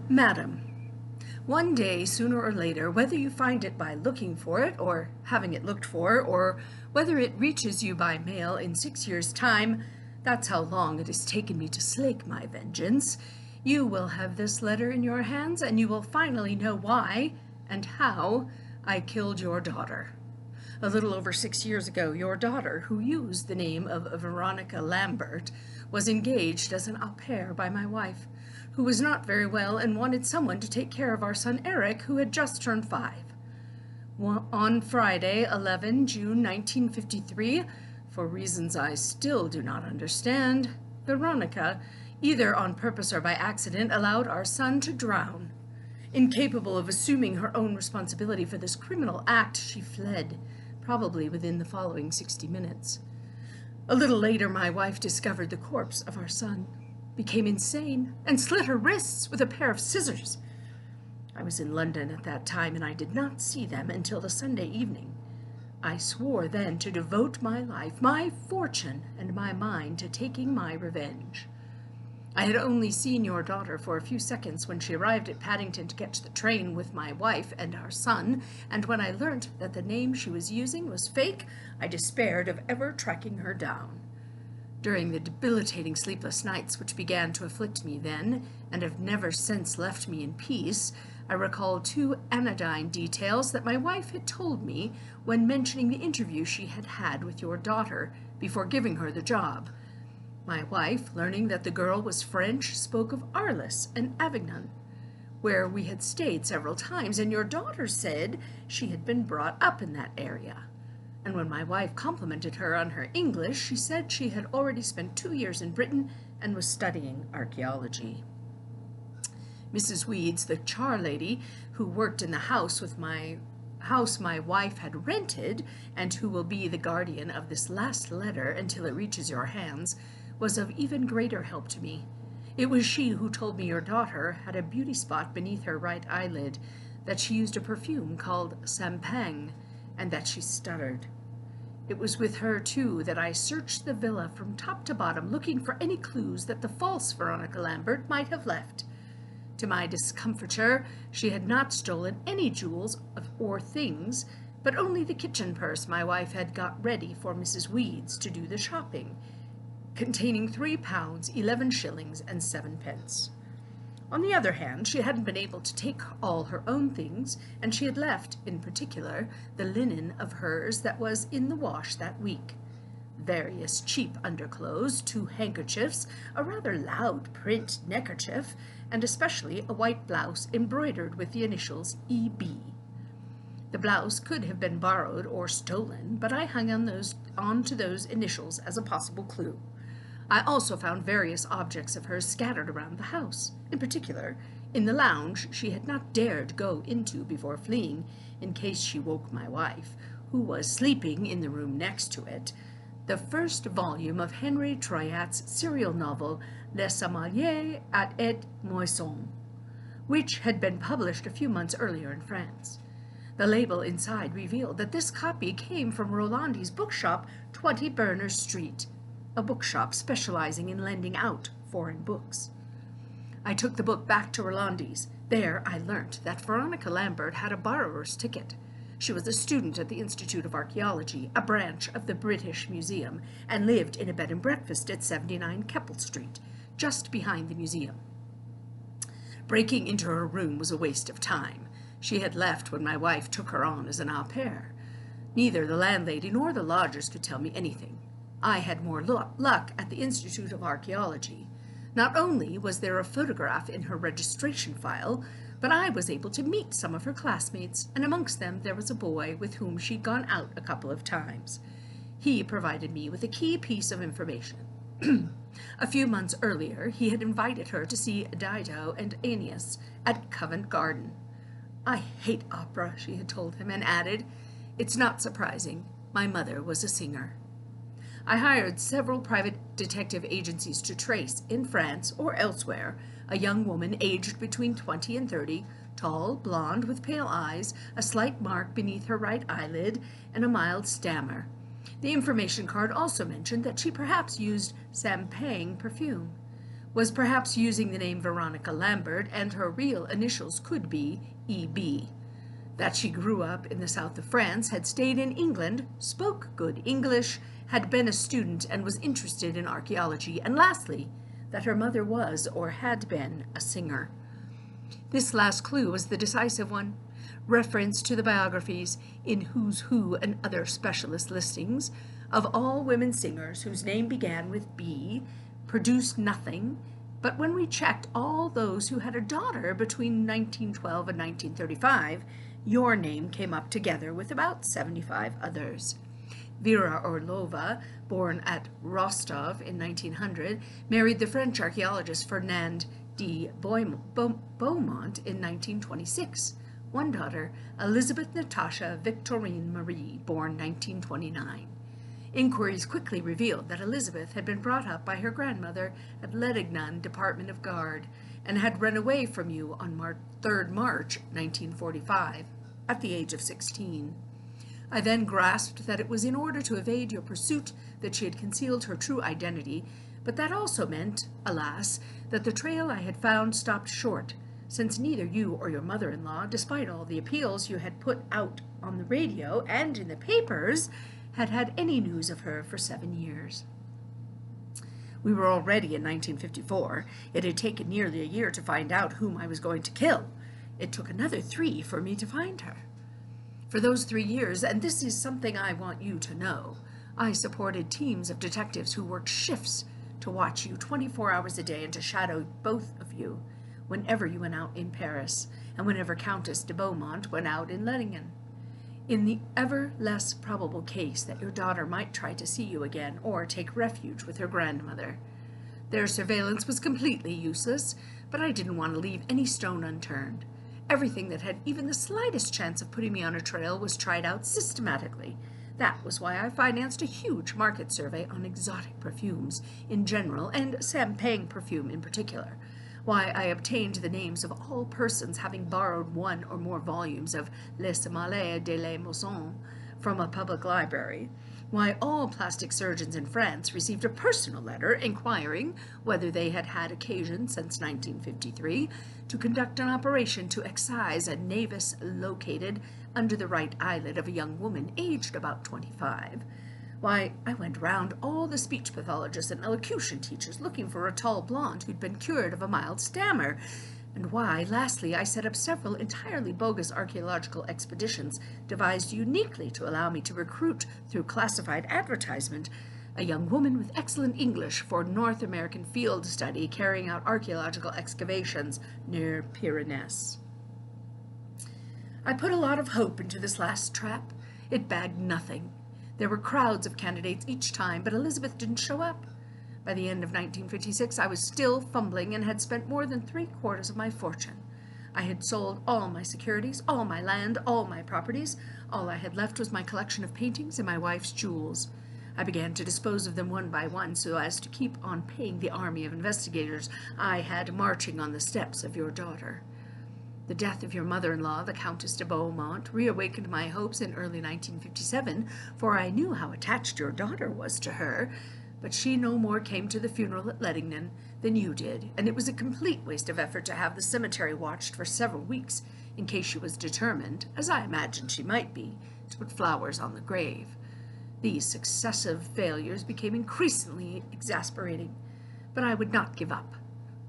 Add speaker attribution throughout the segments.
Speaker 1: Madam, one day, sooner or later, whether you find it by looking for it or having it looked for, or whether it reaches you by mail in 6 years' time, that's how long it has taken me to slake my vengeance, you will have this letter in your hands, and you will finally know why and how I killed your daughter. A little over 6 years ago, your daughter, who used the name of Veronica Lambert, was engaged as an au pair by my wife, who was not very well and wanted someone to take care of our son Eric, who had just turned 5. On Friday, 11 June 1953, for reasons I still do not understand, Veronica, either on purpose or by accident, allowed our son to drown. Incapable of assuming her own responsibility for this criminal act, she fled, probably within the following 60 minutes. A little later, my wife discovered the corpse of our son, became insane, and slit her wrists with a pair of scissors. I was in London at that time, and I did not see them until the Sunday evening. I swore then to devote my life, my fortune, and my mind to taking my revenge. I had only seen your daughter for a few seconds when she arrived at Paddington to catch the train with my wife and our son, and when I learnt that the name she was using was fake, I despaired of ever tracking her down. During the debilitating sleepless nights which began to afflict me then, and have never since left me in peace, I recalled 2 anodyne details that my wife had told me when mentioning the interview she had had with your daughter before giving her the job. My wife, learning that the girl was French, spoke of Arles and Avignon, where we had stayed several times, and your daughter said she had been brought up in that area. And when my wife complimented her on her English, she said she had already spent 2 years in Britain and was studying archaeology. Mrs. Weeds, the char lady who worked in the house my wife had rented, and who will be the guardian of this last letter until it reaches your hands, was of even greater help to me. It was she who told me your daughter had a beauty spot beneath her right eyelid, that she used a perfume called Champagne, and that she stuttered. It was with her, too, that I searched the villa from top to bottom, looking for any clues that the false Veronica Lambert might have left. To my discomfiture, she had not stolen any jewels or things, but only the kitchen purse my wife had got ready for Mrs. Weeds to do the shopping, containing £3, 11 shillings and 7 pence. On the other hand, she hadn't been able to take all her own things, and she had left, in particular, the linen of hers that was in the wash that week. Various cheap underclothes, 2 handkerchiefs, a rather loud print neckerchief, and especially a white blouse embroidered with the initials E.B. The blouse could have been borrowed or stolen, but I hung on to those initials as a possible clue. I also found various objects of hers scattered around the house. In particular, in the lounge she had not dared go into before fleeing, in case she woke my wife, who was sleeping in the room next to it, the first volume of Henry Troyat's serial novel Les Sommeliers at et Moisson, which had been published a few months earlier in France. The label inside revealed that this copy came from Rolandi's bookshop, 20 Berners Street, a bookshop specializing in lending out foreign books. I took the book back to Rolandi's. There I learnt that Veronica Lambert had a borrower's ticket. She was a student at the Institute of Archaeology, a branch of the British Museum, and lived in a bed and breakfast at 79 Keppel Street, just behind the museum. Breaking into her room was a waste of time. She had left when my wife took her on as an au pair. Neither the landlady nor the lodgers could tell me anything. I had more luck at the Institute of Archaeology. Not only was there a photograph in her registration file, but I was able to meet some of her classmates, and amongst them there was a boy with whom she'd gone out a couple of times. He provided me with a key piece of information. A few months earlier, he had invited her to see Dido and Aeneas at Covent Garden. "I hate opera," she had told him, and added, "It's not surprising. My mother was a singer." I hired several private detective agencies to trace, in France or elsewhere, a young woman aged between 20 and 30, tall, blonde, with pale eyes, a slight mark beneath her right eyelid, and a mild stammer. The information card also mentioned that she perhaps used Champagne perfume. was perhaps using the name Veronica Lambert, and her real initials could be E.B. That she grew up in the south of France, had stayed in England, spoke good English, had been a student, and was interested in archaeology, and lastly, that her mother was or had been a singer. This last clue was the decisive one. Reference to the biographies in Who's Who and other specialist listings of all women singers whose name began with B produced nothing, but when we checked all those who had a daughter between 1912 and 1935, your name came up together with about 75 others. Vera Orlova, born at Rostov in 1900, married the French archaeologist Fernand de Beaumont in 1926. One daughter, Elizabeth Natasha Victorine Marie, born 1929. Inquiries quickly revealed that Elizabeth had been brought up by her grandmother at Ledignan Department of Guard and had run away from you on 3rd March 1945 at the age of 16. I then grasped that it was in order to evade your pursuit that she had concealed her true identity, but that also meant, alas, that the trail I had found stopped short, since neither you or your mother-in-law, despite all the appeals you had put out on the radio and in the papers, had had any news of her for 7 years. We were already in 1954. It had taken nearly a year to find out whom I was going to kill. It took another 3 for me to find her. For those 3 years, and this is something I want you to know, I supported teams of detectives who worked shifts to watch you 24 hours a day and to shadow both of you whenever you went out in Paris and whenever Countess de Beaumont went out in Lettingen. In the ever less probable case that your daughter might try to see you again or take refuge with her grandmother. Their surveillance was completely useless, but I didn't want to leave any stone unturned. Everything that had even the slightest chance of putting me on a trail was tried out systematically. That was why I financed a huge market survey on exotic perfumes in general and champagne perfume in particular. Why I obtained the names of all persons having borrowed 1 or more volumes of Les Malais de la Maison from a public library. Why all plastic surgeons in France received a personal letter inquiring whether they had had occasion since 1953 to conduct an operation to excise a nevus located under the right eyelid of a young woman aged about 25. Why, I went round all the speech pathologists and elocution teachers looking for a tall blonde who'd been cured of a mild stammer. And why, lastly, I set up several entirely bogus archaeological expeditions devised uniquely to allow me to recruit through classified advertisement a young woman with excellent English for North American field study carrying out archaeological excavations near Pyrenees. I put a lot of hope into this last trap. It bagged nothing. There were crowds of candidates each time, but Elizabeth didn't show up. By the end of 1956, I was still fumbling and had spent more than 3/4 of my fortune. I had sold all my securities, all my land, all my properties. All I had left was my collection of paintings and my wife's jewels. I began to dispose of them one by one so as to keep on paying the army of investigators I had marching on the steps of your daughter. The death of your mother-in-law, the Countess de Beaumont, reawakened my hopes in early 1957, for I knew how attached your daughter was to her, but she no more came to the funeral at Lettingen than you did, and it was a complete waste of effort to have the cemetery watched for several weeks, in case she was determined, as I imagined she might be, to put flowers on the grave. These successive failures became increasingly exasperating, but I would not give up.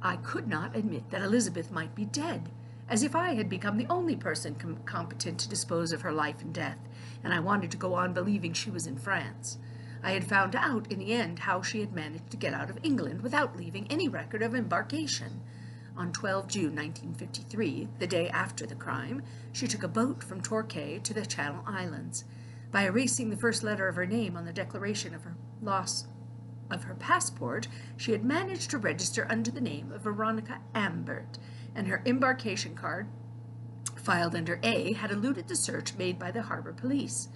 Speaker 1: I could not admit that Elizabeth might be dead, as if I had become the only person competent to dispose of her life and death, and I wanted to go on believing she was in France. I had found out in the end how she had managed to get out of England without leaving any record of embarkation. On 12 June 1953, the day after the crime, she took a boat from Torquay to the Channel Islands. By erasing the first letter of her name on the declaration of her loss of her passport, she had managed to register under the name of Veronica Ambert, and her embarkation card, filed under A, had eluded the search made by the harbor police.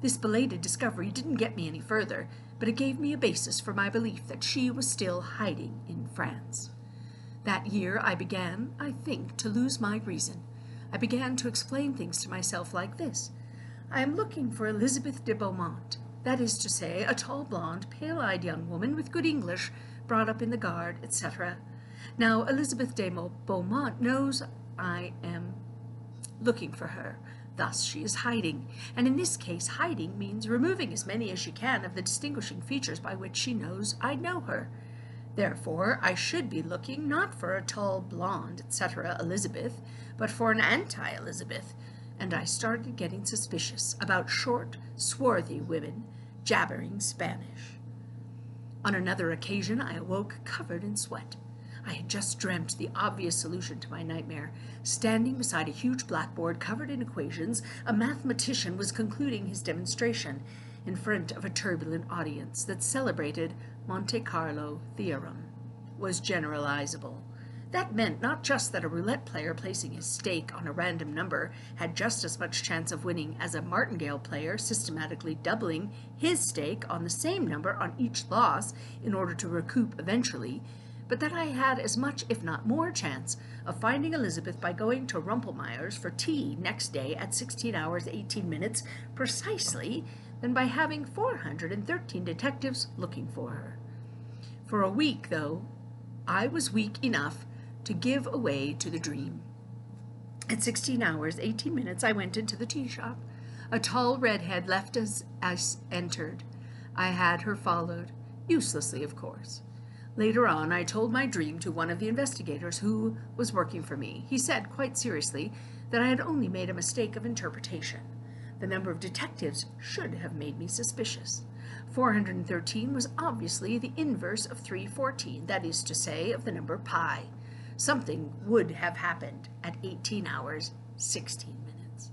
Speaker 1: This belated discovery didn't get me any further, but it gave me a basis for my belief that she was still hiding in France. That year I began, I think, to lose my reason. I began to explain things to myself like this. I am looking for Elizabeth de Beaumont, that is to say, a tall, blonde, pale-eyed young woman with good English, brought up in the Guard, etc. Now, Elizabeth de Beaumont knows I am looking for her. Thus she is hiding, and in this case hiding means removing as many as she can of the distinguishing features by which she knows I know her. Therefore, I should be looking not for a tall, blonde, etc. Elizabeth, but for an anti-Elizabeth, and I started getting suspicious about short, swarthy women jabbering Spanish. On another occasion, I awoke covered in sweat. I had just dreamt the obvious solution to my nightmare. Standing beside a huge blackboard covered in equations, a mathematician was concluding his demonstration in front of a turbulent audience that celebrated Monte Carlo theorem was generalizable. That meant not just that a roulette player placing his stake on a random number had just as much chance of winning as a martingale player systematically doubling his stake on the same number on each loss in order to recoup eventually, but that I had as much, if not more, chance of finding Elizabeth by going to Rumpelmeyer's for tea next day at 16 hours 18 minutes precisely than by having 413 detectives looking for her. For a week, though, I was weak enough to give away to the dream. At 16 hours 18 minutes, I went into the tea shop. A tall redhead left as I entered. I had her followed, uselessly, of course. Later on, I told my dream to one of the investigators who was working for me. He said, quite seriously, that I had only made a mistake of interpretation. The number of detectives should have made me suspicious. 413 was obviously the inverse of 314, that is to say, of the number pi. Something would have happened at 18 hours, 16 minutes.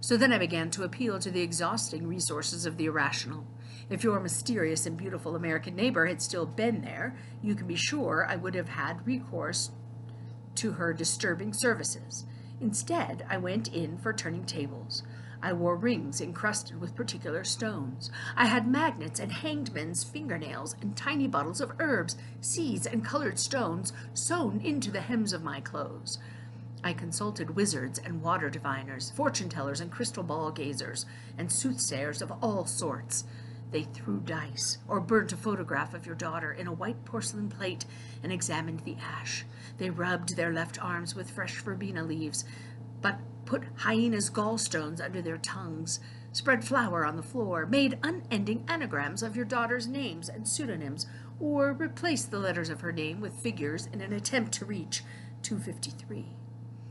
Speaker 1: So then I began to appeal to the exhausting resources of the irrational. If your mysterious and beautiful American neighbor had still been there, you can be sure I would have had recourse to her disturbing services. Instead, I went in for turning tables. I wore rings encrusted with particular stones. I had magnets and hanged men's fingernails and tiny bottles of herbs, seeds, and colored stones sewn into the hems of my clothes. I consulted wizards and water diviners, fortune-tellers and crystal ball gazers, and soothsayers of all sorts. They threw dice, or burnt a photograph of your daughter in a white porcelain plate and examined the ash. They rubbed their left arms with fresh verbena leaves, but put hyenas' gallstones under their tongues, spread flour on the floor, made unending anagrams of your daughter's names and pseudonyms, or replaced the letters of her name with figures in an attempt to reach 253.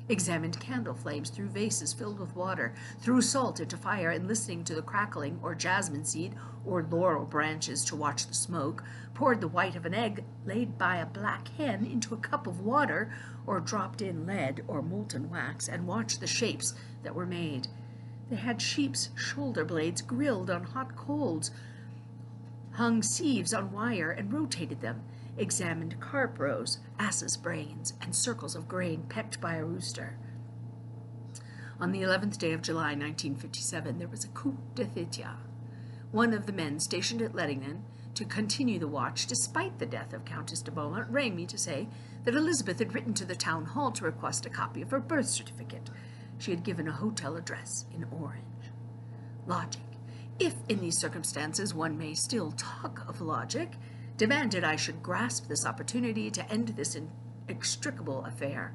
Speaker 1: Examined candle flames through vases filled with water, threw salt into fire and listening to the crackling or jasmine seed or laurel branches to watch the smoke, poured the white of an egg laid by a black hen into a cup of water, or dropped in lead or molten wax and watched the shapes that were made. They had sheep's shoulder blades grilled on hot coals, hung sieves on wire and rotated them, examined carp roes, asses' brains, and circles of grain pecked by a rooster. On the 11th day of July, 1957, there was a coup d'etat. One of the men stationed at Lettington to continue the watch, despite the death of Countess de Beaumont, rang me to say that Elizabeth had written to the town hall to request a copy of her birth certificate. She had given a hotel address in Orange. Logic, if in these circumstances one may still talk of logic, demanded I should grasp this opportunity to end this inextricable affair.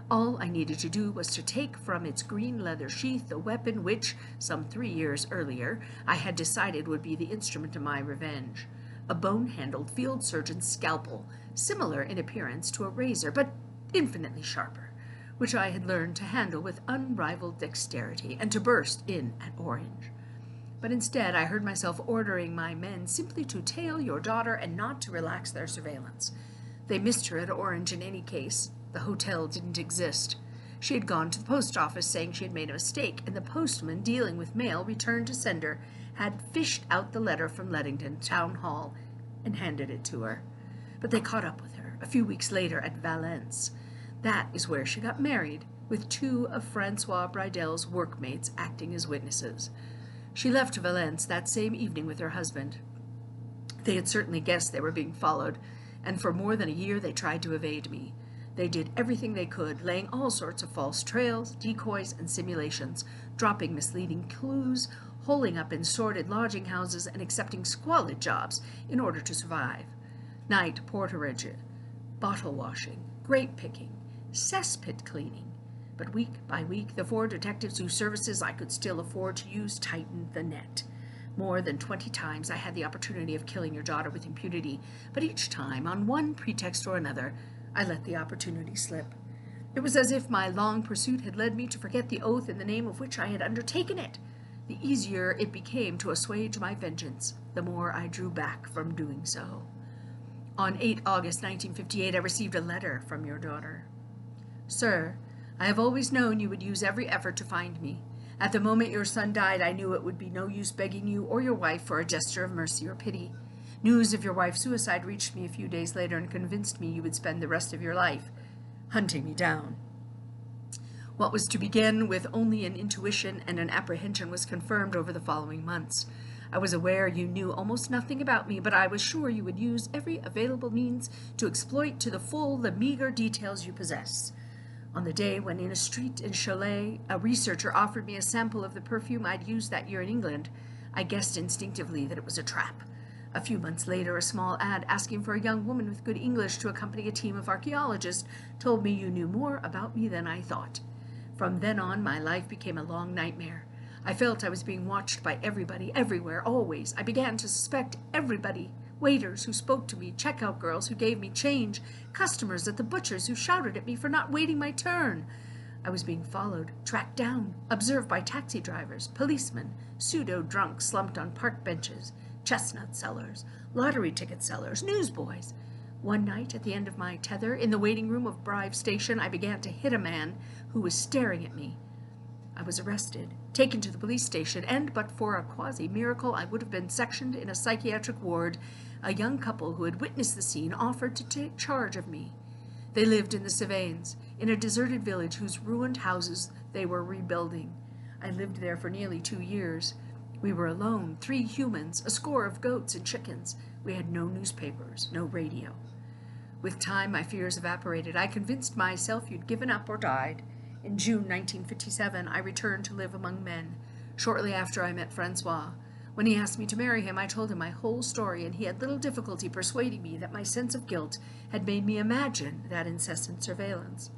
Speaker 1: All I needed to do was to take from its green leather sheath the weapon which, some 3 years earlier, I had decided would be the instrument of my revenge. A bone-handled field surgeon's scalpel, similar in appearance to a razor, but infinitely sharper, which I had learned to handle with unrivaled dexterity and to burst in at Orange. But instead, I heard myself ordering my men simply to tail your daughter and not to relax their surveillance. They missed her at Orange in any case. The hotel didn't exist. She had gone to the post office saying she had made a mistake, and the postman dealing with mail returned to sender had fished out the letter from Lettington Town Hall and handed it to her. But they caught up with her a few weeks later at Valence. That is where she got married, with 2 of Francois Bridel's workmates acting as witnesses. She left Valence that same evening with her husband. They had certainly guessed they were being followed, and for more than a year they tried to evade me. They did everything they could, laying all sorts of false trails, decoys, and simulations, dropping misleading clues, holing up in sordid lodging houses, and accepting squalid jobs in order to survive. Night porterage, bottle washing, grape picking, cesspit cleaning. But week by week, the 4 detectives whose services I could still afford to use tightened the net. More than 20 times I had the opportunity of killing your daughter with impunity, but each time, on one pretext or another, I let the opportunity slip. It was as if my long pursuit had led me to forget the oath in the name of which I had undertaken it. The easier it became to assuage my vengeance, the more I drew back from doing so. On 8 August 1958, I received a letter from your daughter. Sir, I have always known you would use every effort to find me. At the moment your son died, I knew it would be no use begging you or your wife for a gesture of mercy or pity. News of your wife's suicide reached me a few days later and convinced me you would spend the rest of your life hunting me down. What was to begin with only an intuition and an apprehension was confirmed over the following months. I was aware you knew almost nothing about me, but I was sure you would use every available means to exploit to the full the meager details you possess. On the day when in a street in Cholet, a researcher offered me a sample of the perfume I'd used that year in England, I guessed instinctively that it was a trap. A few months later, a small ad asking for a young woman with good English to accompany a team of archaeologists told me you knew more about me than I thought. From then on, my life became a long nightmare. I felt I was being watched by everybody, everywhere, always. I began to suspect everybody. Waiters who spoke to me, checkout girls who gave me change, customers at the butcher's who shouted at me for not waiting my turn. I was being followed, tracked down, observed by taxi drivers, policemen, pseudo-drunks slumped on park benches, chestnut sellers, lottery ticket sellers, newsboys. One night, at the end of my tether, in the waiting room of Brive Station, I began to hit a man who was staring at me. I was arrested, taken to the police station, and but for a quasi-miracle I would have been sectioned in a psychiatric ward. A young couple who had witnessed the scene offered to take charge of me. They lived in the Cevennes, in a deserted village whose ruined houses they were rebuilding. I lived there for nearly 2 years. We were alone, 3 humans, a score of goats and chickens. We had no newspapers, no radio. With time, my fears evaporated. I convinced myself you'd given up or died. In June 1957, I returned to live among men. Shortly after, I met Francois. When he asked me to marry him, I told him my whole story, and he had little difficulty persuading me that my sense of guilt had made me imagine that incessant surveillance.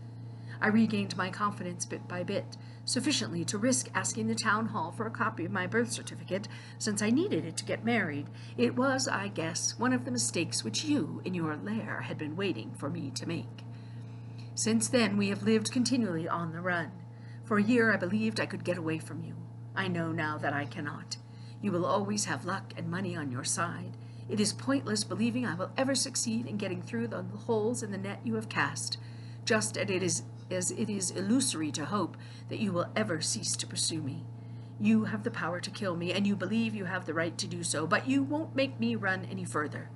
Speaker 1: I regained my confidence bit by bit, sufficiently to risk asking the town hall for a copy of my birth certificate, since I needed it to get married. It was, I guess, one of the mistakes which you, in your lair, had been waiting for me to make. Since then, we have lived continually on the run. For a year, I believed I could get away from you. I know now that I cannot. You will always have luck and money on your side. It is pointless believing I will ever succeed in getting through the holes in the net you have cast, just as it is illusory to hope that you will ever cease to pursue me. You have the power to kill me, and you believe you have the right to do so, but you won't make me run any further.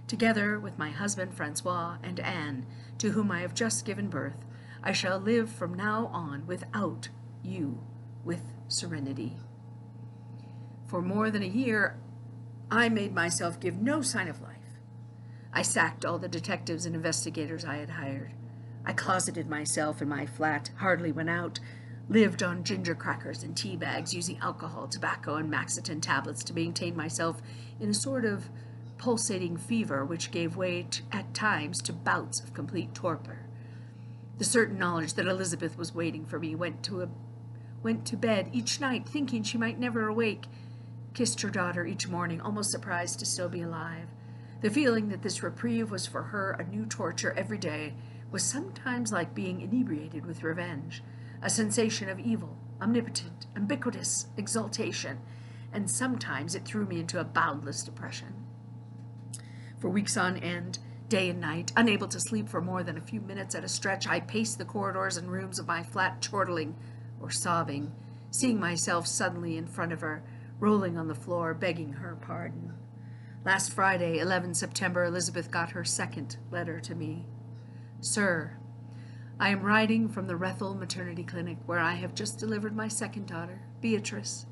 Speaker 1: Together with my husband Francois and Anne, to whom I have just given birth, I shall live from now on without you, with serenity. For more than a year, I made myself give no sign of life. I sacked all the detectives and investigators I had hired. I closeted myself in my flat, hardly went out, lived on ginger crackers and tea bags, using alcohol, tobacco, and Maxitin tablets to maintain myself in a sort of pulsating fever which gave way at times to bouts of complete torpor. The certain knowledge that Elizabeth was waiting for me went to bed each night thinking she might never awake, kissed her daughter each morning, almost surprised to still be alive. The feeling that this reprieve was for her a new torture every day was sometimes like being inebriated with revenge, a sensation of evil, omnipotent, ubiquitous exaltation, and sometimes it threw me into a boundless depression. For weeks on end, day and night, unable to sleep for more than a few minutes at a stretch, I paced the corridors and rooms of my flat, chortling or sobbing, seeing myself suddenly in front of her, rolling on the floor, begging her pardon. Last Friday, 11 September, Elizabeth got her second letter to me. Sir, I am writing from the Rethel Maternity Clinic, where I have just delivered my second daughter, Beatrice.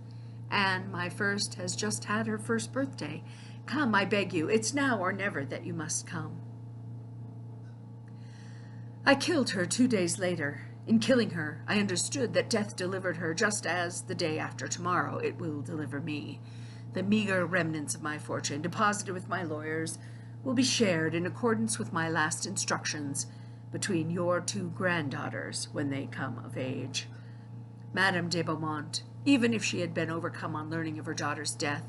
Speaker 1: Anne, my first, has just had her first birthday. Come, I beg you. It's now or never that you must come. I killed her 2 days later. In killing her, I understood that death delivered her just as, the day after tomorrow, it will deliver me. The meager remnants of my fortune, deposited with my lawyers, will be shared in accordance with my last instructions between your two granddaughters when they come of age. Madame de Beaumont, even if she had been overcome on learning of her daughter's death,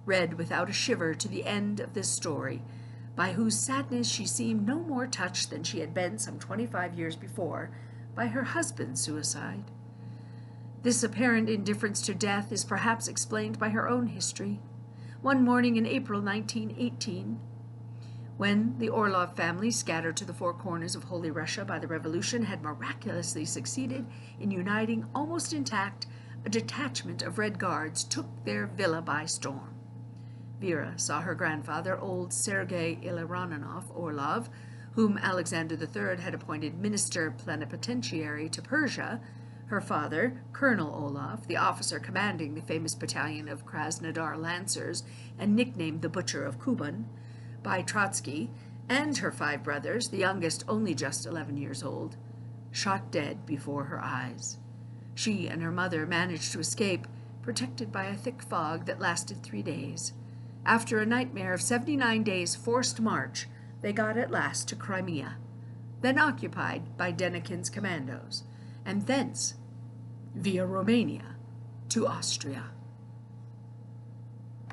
Speaker 1: read without a shiver to the end of this story, by whose sadness she seemed no more touched than she had been some 25 years before by her husband's suicide. This apparent indifference to death is perhaps explained by her own history. One morning in April 1918, when the Orlov family, scattered to the four corners of Holy Russia by the Revolution, had miraculously succeeded in uniting almost intact, a detachment of Red Guards took their villa by storm. Vera saw her grandfather, old Sergei Ilarikonov Orlov, whom Alexander III had appointed minister plenipotentiary to Persia, her father, Colonel Orlov, the officer commanding the famous battalion of Krasnodar Lancers and nicknamed the Butcher of Kuban, by Trotsky, and her 5 brothers, the youngest only just 11 years old, shot dead before her eyes. She and her mother managed to escape, protected by a thick fog that lasted 3 days. After a nightmare of 79 days' forced march, they got at last to Crimea, then occupied by Denikin's commandos, and thence, via Romania, to Austria.